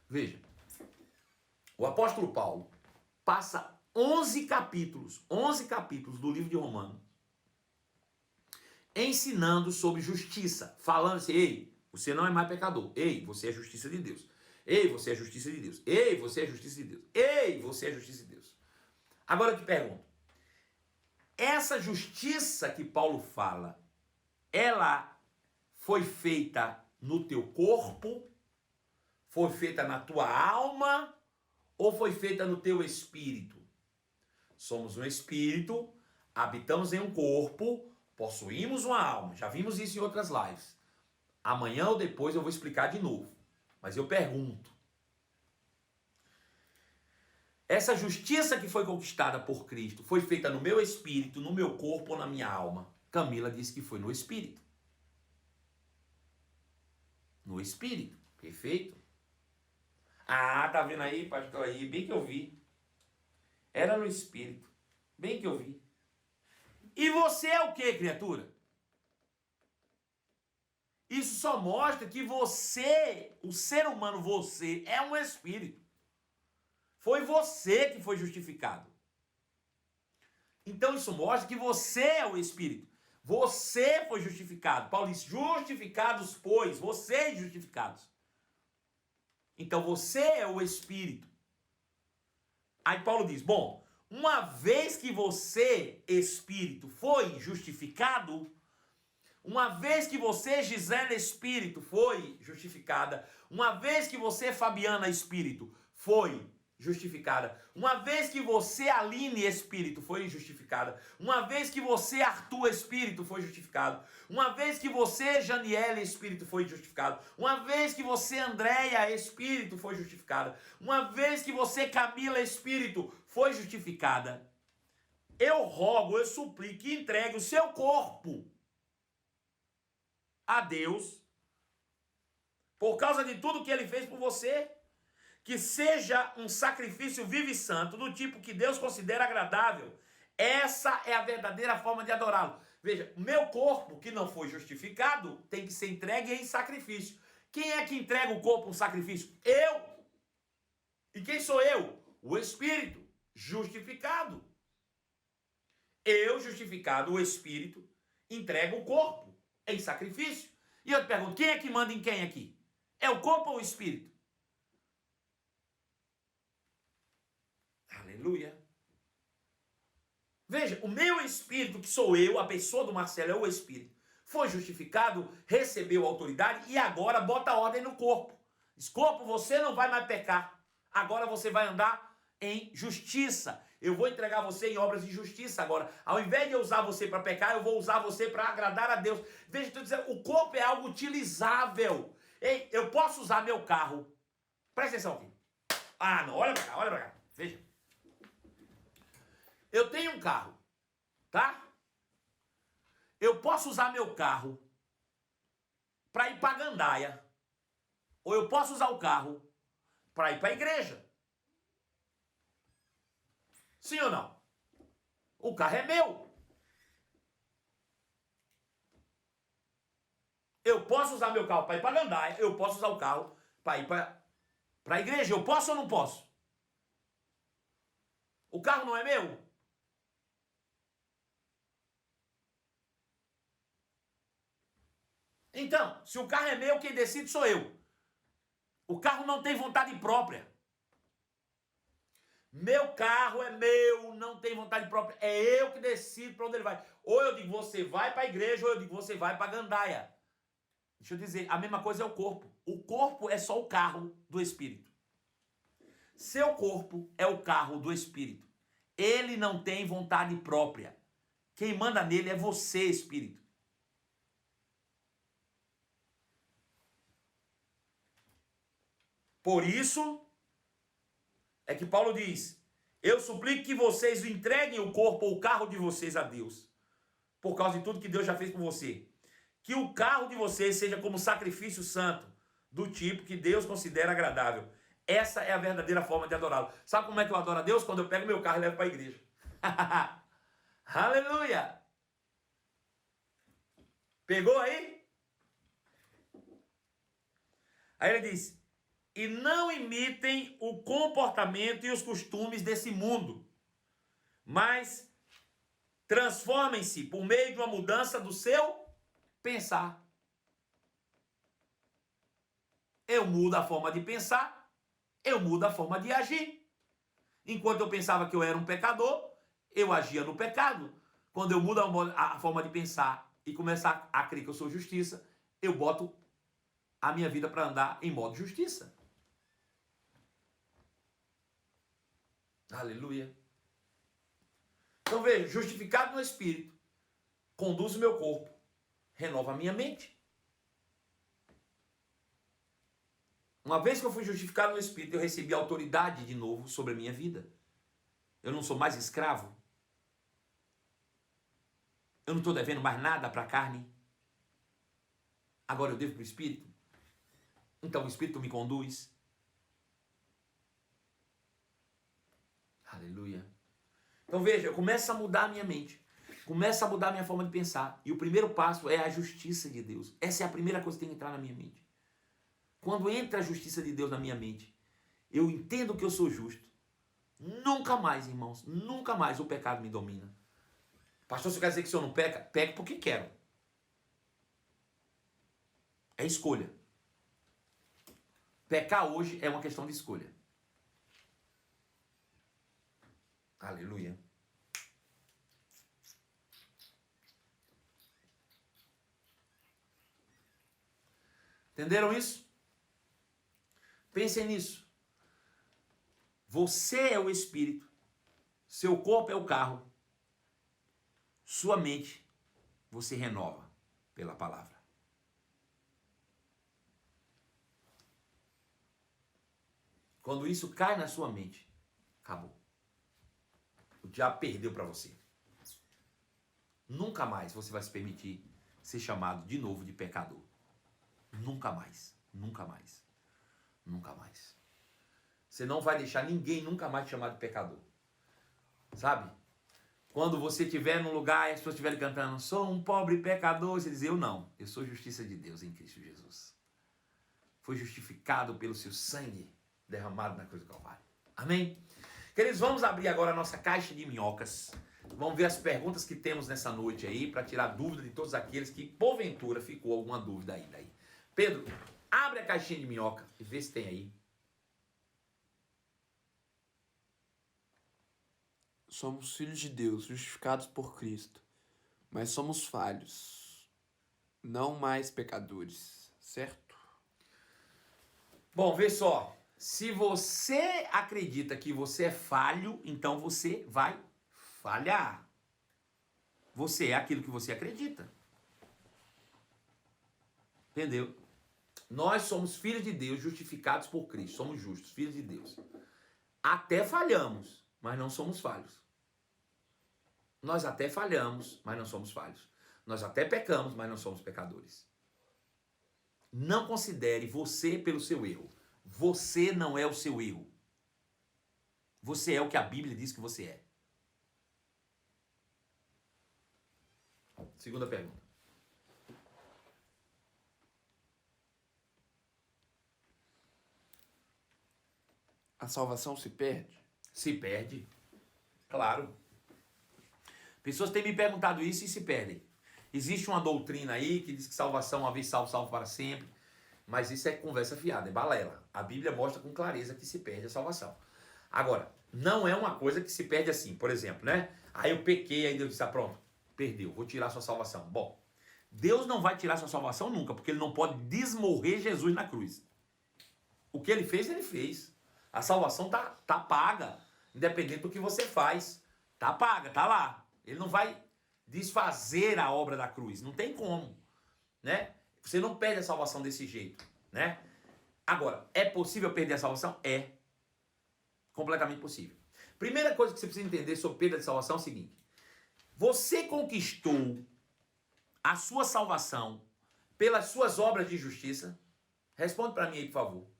Veja, o apóstolo Paulo passa 11 capítulos do livro de Romanos, ensinando sobre justiça, falando assim, ei, você não é mais pecador, ei, você é justiça de Deus. Ei, você é justiça de Deus. Ei, você é justiça de Deus. Ei, você é justiça de Deus. Agora eu te pergunto, essa justiça que Paulo fala, ela foi feita no teu corpo? Foi feita na tua alma? Ou foi feita no teu espírito? Somos um espírito, habitamos em um corpo, possuímos uma alma. Já vimos isso em outras lives. Amanhã ou depois eu vou explicar de novo. Mas eu pergunto, essa justiça que foi conquistada por Cristo foi feita no meu espírito, no meu corpo ou na minha alma? Camila disse que foi no espírito. No espírito. Perfeito? Ah, tá vendo aí, pastor? Aí, bem que eu vi. Era no espírito. Bem que eu vi. E você é o que, criatura? Isso só mostra que você, o ser humano, você, é um espírito. Foi você que foi justificado. Então isso mostra que você é o espírito. Você foi justificado. Paulo diz, justificados, pois, vocês justificados. Então você é o espírito. Aí Paulo diz, bom, uma vez que você, espírito, foi justificado, uma vez que você, Gisele Espírito, foi justificada, uma vez que você, Fabiana Espírito, foi justificada, uma vez que você, Aline Espírito, foi justificada, uma vez que você, Arthur Espírito, foi justificado, uma vez que você, Janiele Espírito, foi justificado, uma vez que você, Andréia Espírito, foi justificada, uma vez que você, Camila Espírito, foi justificada, eu rogo, eu suplico que entregue o seu corpo a Deus, por causa de tudo que ele fez por você, que seja um sacrifício vivo e santo, do tipo que Deus considera agradável. Essa é a verdadeira forma de adorá-lo. Veja, meu corpo, que não foi justificado, tem que ser entregue em sacrifício. Quem é que entrega o corpo em sacrifício? Eu! E quem sou eu? O Espírito, justificado. Eu, justificado, o Espírito, entrego o corpo em sacrifício. E eu te pergunto, quem é que manda em quem aqui? É o corpo ou o Espírito? Aleluia. Veja, o meu espírito, que sou eu, a pessoa do Marcelo é o espírito, foi justificado, recebeu autoridade e agora bota ordem no corpo. Diz, corpo, você não vai mais pecar. Agora você vai andar em justiça. Eu vou entregar você em obras de justiça agora. Ao invés de eu usar você para pecar, eu vou usar você para agradar a Deus. Veja, estou dizendo, o corpo é algo utilizável. Ei, eu posso usar meu carro. Presta atenção aqui. Ah, não, olha para cá. Veja. Eu tenho um carro, tá? Eu posso usar meu carro para ir para Gandaia. Ou eu posso usar o carro para ir para a igreja. Sim ou não? O carro é meu. Eu posso usar meu carro para ir para Gandaia. Eu posso usar o carro para ir para a igreja. Eu posso ou não posso? O carro não é meu? Então, se o carro é meu, quem decide sou eu. O carro não tem vontade própria. Meu carro é meu, não tem vontade própria. É eu que decido para onde ele vai. Ou eu digo, você vai para a igreja, ou eu digo, você vai para Gandaia. Deixa eu dizer, a mesma coisa é o corpo. O corpo é só o carro do espírito. Seu corpo é o carro do espírito. Ele não tem vontade própria. Quem manda nele é você, espírito. Por isso é que Paulo diz, eu suplico que vocês entreguem o corpo ou o carro de vocês a Deus, por causa de tudo que Deus já fez por você. Que o carro de vocês seja como sacrifício santo, do tipo que Deus considera agradável. Essa é a verdadeira forma de adorá-lo. Sabe como é que eu adoro a Deus? Quando eu pego meu carro e levo para a igreja. Aleluia! Pegou aí? Aí ele diz, e não imitem o comportamento e os costumes desse mundo, mas transformem-se por meio de uma mudança do seu pensar. Eu mudo a forma de pensar, eu mudo a forma de agir. Enquanto eu pensava que eu era um pecador, eu agia no pecado. Quando eu mudo a forma de pensar e começar a crer que eu sou justiça, eu boto a minha vida para andar em modo justiça. Aleluia. Então veja, justificado no Espírito, conduz o meu corpo, renova a minha mente. Uma vez que eu fui justificado no Espírito, eu recebi autoridade de novo sobre a minha vida. Eu não sou mais escravo. Eu não estou devendo mais nada para a carne. Agora eu devo para o Espírito. Então o Espírito me conduz. Aleluia. Então veja, eu começo a mudar a minha mente. Começo a mudar a minha forma de pensar. E o primeiro passo é a justiça de Deus. Essa é a primeira coisa que tem que entrar na minha mente. Quando entra a justiça de Deus na minha mente, eu entendo que eu sou justo. Nunca mais, irmãos, nunca mais o pecado me domina. Pastor, você quer dizer que o senhor não peca? Peco porque quero. É escolha. Pecar hoje é uma questão de escolha. Aleluia. Entenderam isso? Pensem nisso. Você é o Espírito. Seu corpo é o carro. Sua mente você renova pela palavra. Quando isso cai na sua mente, acabou. O diabo perdeu para você. Nunca mais você vai se permitir ser chamado de novo de pecador. Nunca mais. Nunca mais. Nunca mais. Você não vai deixar ninguém nunca mais te chamar de pecador. Sabe? Quando você estiver num lugar e as pessoas estiverem cantando, sou um pobre pecador, você diz, eu não. Eu sou justiça de Deus em Cristo Jesus. Foi justificado pelo seu sangue derramado na cruz do Calvário. Amém? Queridos, vamos abrir agora a nossa caixa de minhocas. Vamos ver as perguntas que temos nessa noite aí, para tirar dúvida de todos aqueles que, porventura, ficou alguma dúvida ainda aí. Pedro, abre a caixinha de minhoca e vê se tem aí. Somos filhos de Deus, justificados por Cristo, mas somos falhos, não mais pecadores, certo? Bom, vê só. Se você acredita que você é falho, então você vai falhar. Você é aquilo que você acredita. Entendeu? Nós somos filhos de Deus, justificados por Cristo. Somos justos, filhos de Deus. Até falhamos, mas não somos falhos. Nós até falhamos, mas não somos falhos. Nós até pecamos, mas não somos pecadores. Não considere você pelo seu erro. Você não é o seu erro. Você é o que a Bíblia diz que você é. Segunda pergunta. A salvação se perde? Se perde? Claro. Pessoas têm me perguntado isso e se perdem. Existe uma doutrina aí que diz que salvação, uma vez salvo, salvo para sempre. Mas isso é conversa fiada, é balela. A Bíblia mostra com clareza que se perde a salvação. Agora, não é uma coisa que se perde assim. Por exemplo, né? Aí eu pequei, aí Deus disse, pronto, perdeu, vou tirar sua salvação. Bom, Deus não vai tirar sua salvação nunca, porque ele não pode desmorrer Jesus na cruz. O que ele fez, ele fez. A salvação tá paga, independente do que você faz. Tá paga, tá lá. Ele não vai desfazer a obra da cruz. Não tem como, né? Você não perde a salvação desse jeito, né? Agora, é possível perder a salvação? É. Completamente possível. Primeira coisa que você precisa entender sobre perda de salvação é o seguinte. Você conquistou a sua salvação pelas suas obras de justiça? Responde para mim aí, por favor.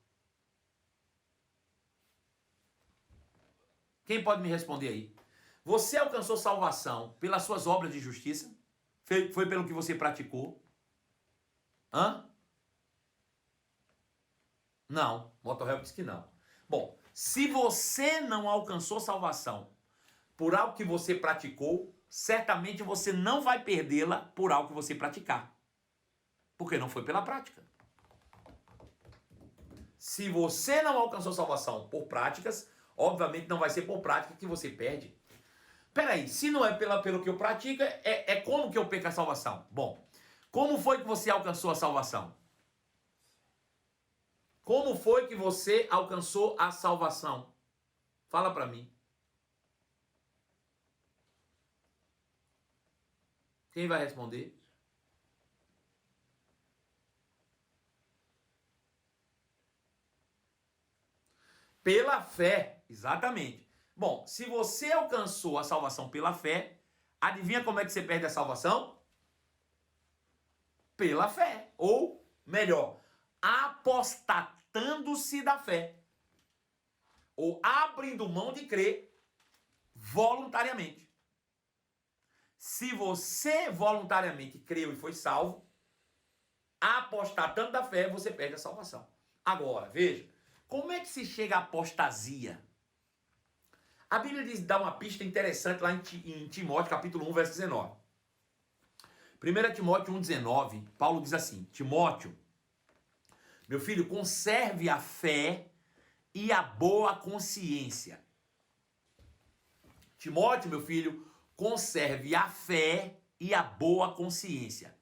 Quem pode me responder aí? Você alcançou salvação pelas suas obras de justiça? Foi pelo que você praticou? Hã? Não. Motorhelp diz que não. Bom, se você não alcançou salvação por algo que você praticou, certamente você não vai perdê-la por algo que você praticar. Porque não foi pela prática. Se você não alcançou salvação por práticas, obviamente não vai ser por prática que você perde. Peraí, se não é pelo que eu pratico, é como que eu perco a salvação? Bom, como foi que você alcançou a salvação? Como foi que você alcançou a salvação? Fala para mim. Quem vai responder? Pela fé, exatamente. Bom, se você alcançou a salvação pela fé, adivinha como é que você perde a salvação? Pela fé. Ou, melhor, apostatando-se da fé. Ou abrindo mão de crer voluntariamente. Se você voluntariamente creu e foi salvo, apostatando da fé, você perde a salvação. Agora, veja, como é que se chega à apostasia? A Bíblia dá uma pista interessante lá em Timóteo, capítulo 1, verso 19. 1 Timóteo 1,19, Paulo diz assim: Timóteo, meu filho, conserve a fé e a boa consciência. Timóteo, meu filho, conserve a fé e a boa consciência.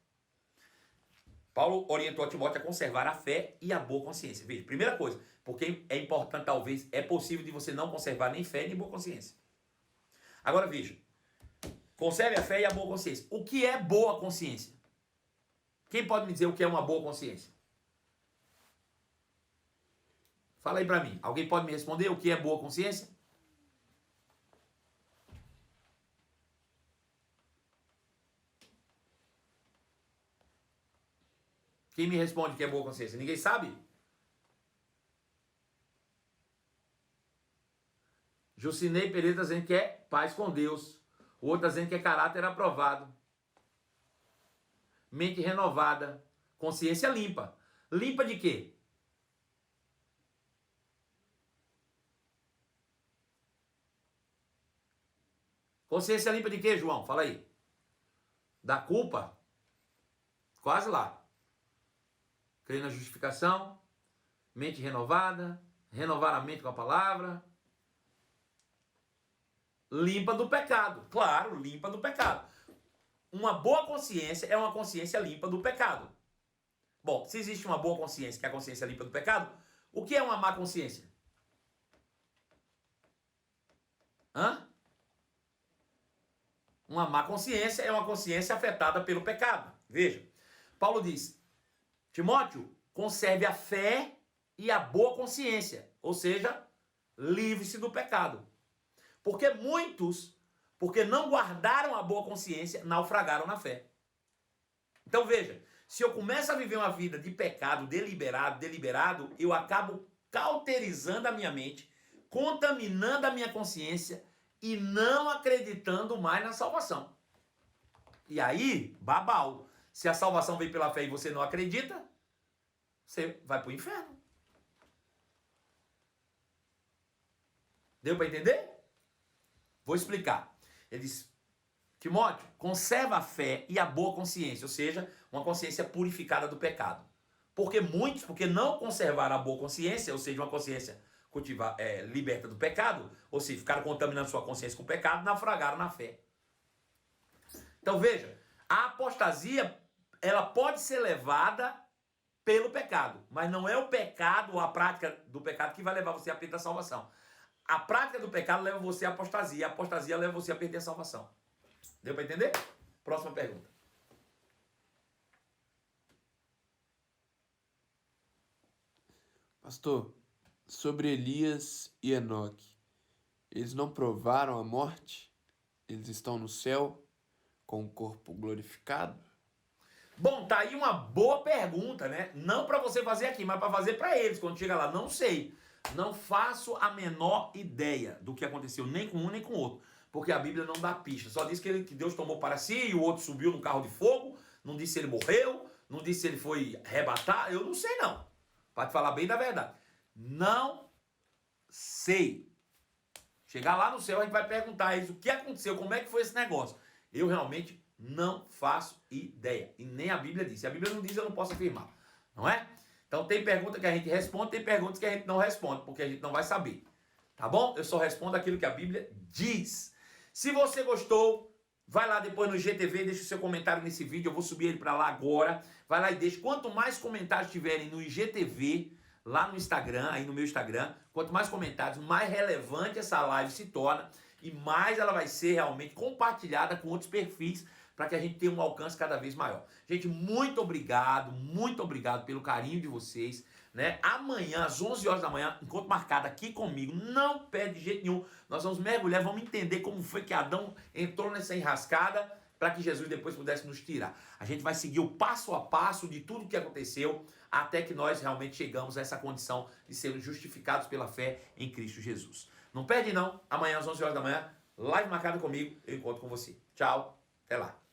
Paulo orientou a Timóteo a conservar a fé e a boa consciência. Veja, primeira coisa, porque é importante, talvez, é possível de você não conservar nem fé nem boa consciência. Agora veja, conserve a fé e a boa consciência. O que é boa consciência? Quem pode me dizer o que é uma boa consciência? Fala aí pra mim. Alguém pode me responder o que é boa consciência? Quem me responde que é boa consciência? Ninguém sabe? Jucinei Pereira está dizendo que é paz com Deus. O outro está dizendo que é caráter aprovado. Mente renovada. Consciência limpa. Limpa de quê? Consciência limpa de quê, João? Fala aí. Da culpa? Quase lá. Crer na justificação. Mente renovada. Renovar a mente com a palavra. Limpa do pecado. Claro, limpa do pecado. Uma boa consciência é uma consciência limpa do pecado. Bom, se existe uma boa consciência, que é a consciência limpa do pecado, o que é uma má consciência? Hã? Uma má consciência é uma consciência afetada pelo pecado. Veja, Paulo diz, Timóteo, conserve a fé e a boa consciência, ou seja, livre-se do pecado. Porque muitos, porque não guardaram a boa consciência, naufragaram na fé. Então veja, se eu começo a viver uma vida de pecado deliberado, eu acabo cauterizando a minha mente, contaminando a minha consciência e não acreditando mais na salvação. E aí, babau. Se a salvação vem pela fé e você não acredita, você vai para o inferno. Deu para entender? Vou explicar. Ele diz, Timóteo, conserva a fé e a boa consciência, ou seja, uma consciência purificada do pecado. Porque muitos, porque não conservaram a boa consciência, ou seja, uma consciência liberta do pecado, ou seja, ficaram contaminando sua consciência com o pecado, naufragaram na fé. Então veja, a apostasia, ela pode ser levada pelo pecado, mas não é o pecado ou a prática do pecado que vai levar você a perder a salvação. A prática do pecado leva você à apostasia, a apostasia leva você a perder a salvação. Deu para entender? Próxima pergunta. Pastor, sobre Elias e Enoque, eles não provaram a morte? Eles estão no céu com o corpo glorificado? Bom, tá aí uma boa pergunta, né? Não para você fazer aqui, mas para fazer para eles. Quando chega lá, não sei. Não faço a menor ideia do que aconteceu nem com um nem com o outro. Porque a Bíblia não dá pista. Só diz que Deus tomou para si e o outro subiu no carro de fogo. Não diz se ele morreu. Não diz se ele foi arrebatado. Eu não sei não. Para te falar bem da verdade. Não sei. Chegar lá no céu a gente vai perguntar a eles o que aconteceu. Como é que foi esse negócio. Eu realmente não faço ideia. E nem a Bíblia diz. Se a Bíblia não diz, eu não posso afirmar. Não é? Então tem pergunta que a gente responde, tem perguntas que a gente não responde, porque a gente não vai saber. Tá bom? Eu só respondo aquilo que a Bíblia diz. Se você gostou, vai lá depois no IGTV, deixa o seu comentário nesse vídeo, eu vou subir ele para lá agora. Vai lá e deixa. Quanto mais comentários tiverem no IGTV, lá no Instagram, aí no meu Instagram, quanto mais comentários, mais relevante essa live se torna e mais ela vai ser realmente compartilhada com outros perfis para que a gente tenha um alcance cada vez maior. Gente, muito obrigado pelo carinho de vocês, né? Amanhã, às 11 horas da manhã, encontro marcado aqui comigo, não perde de jeito nenhum. Nós vamos mergulhar, vamos entender como foi que Adão entrou nessa enrascada para que Jesus depois pudesse nos tirar. A gente vai seguir o passo a passo de tudo que aconteceu até que nós realmente chegamos a essa condição de sermos justificados pela fé em Cristo Jesus. Não perde não, amanhã às 11 horas da manhã, live marcada comigo, eu encontro com você. Tchau, até lá.